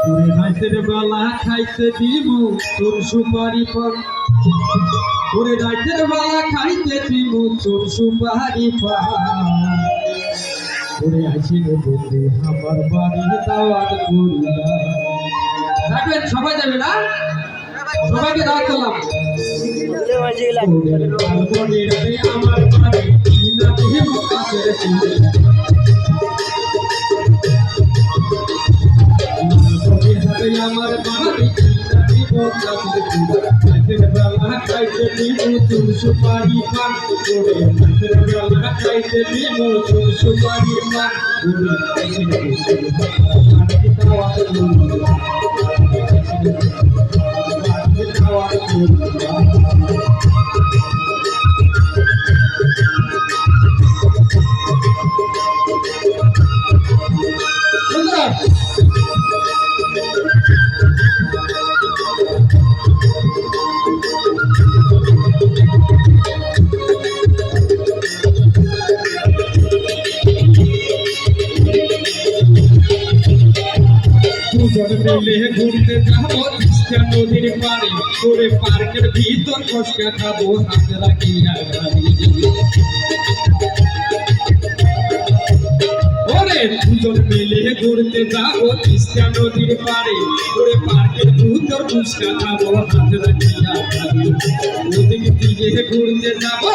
ওরে রাতের বেলা খাইতে দিব তোর সুপারি পান, ওরে রাতের বেলা খাইতে দিব তোর সুপারি পান। ওরে আসি রে বন্ধু আমার বাড়ির দাওয়াত করিলা। যাবেন সবাই যাবে না? সবাইকে দাওয়াত করলাম। আমার বাড়ি না দেব কাছের চিনি, আমার বাড়ি দিব কাছের চিনি। রাতের বেলা খাইতে দিব তোর সুপারি পান, ওরে রাতের বেলা খাইতে দিব তোর সুপারি পান। ওরে আসি রে বন্ধু আমার বাড়ির দাওয়াত করিলা। মিলে ঘুরতে যাবো তিস্তা নদীর পাড়ে, করে পার্কের ভিতর ফসকা খাবো হাত রাখিয়া গাড়ি। ওরে দুজন মিলে ঘুরতে যাবো তিস্তা নদীর পাড়ে, করে পার্কের ভিতর ফসকা খাবো হাত রাখিয়া গাড়ি। ওদিক দিয়ে ঘুরতে যাবো,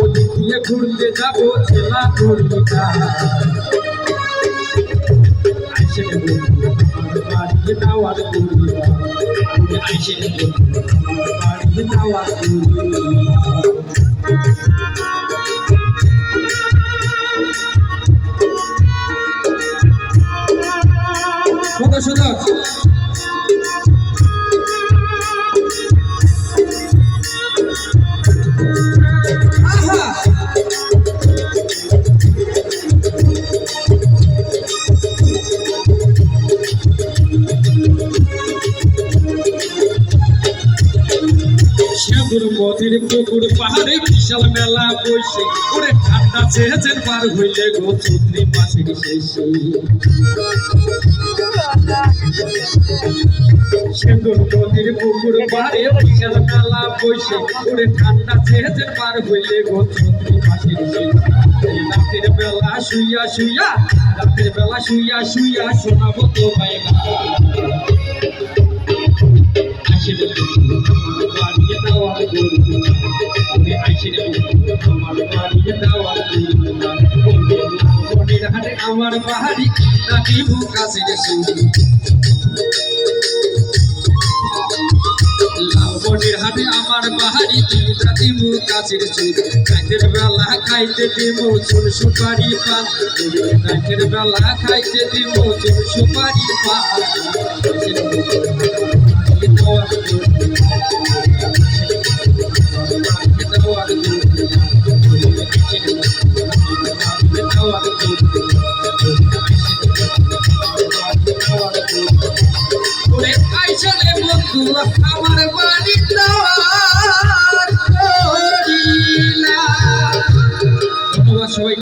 ওদিক দিয়ে ঘুরতে যাবো ছেলা করবি দাওয়াত করিলা। আইসে দাওয়াত কত সুন্দর। মতির পুকুর পাহাড়ে বিশাল মেলা বসে, ওরে ঠান্ডা চেয়েছেন পার হইলে গো চৈত্রি মাসের শেষে। সেন্দুর মতির পুকুর পাহাড়ে বিশাল মেলা বসে, ওরে ঠান্ডা চেয়েছেন পার হইলে গো চৈত্রি মাসের শেষে। রাতের বেলা শুইয়া শুইয়া, রাতের বেলা শুইয়া শুইয়া শোনাবো তো ভাই না। আমার বাড়ি রাখিব কাছের চিনি, লালবনের হাটে আমার বাড়ি রাখিব কাছের চিনি। রাতের বেলা খাইতে দিব চুল সুপারি পান, রাতের বেলা খাইতে দিব চুল সুপারি পান। আমার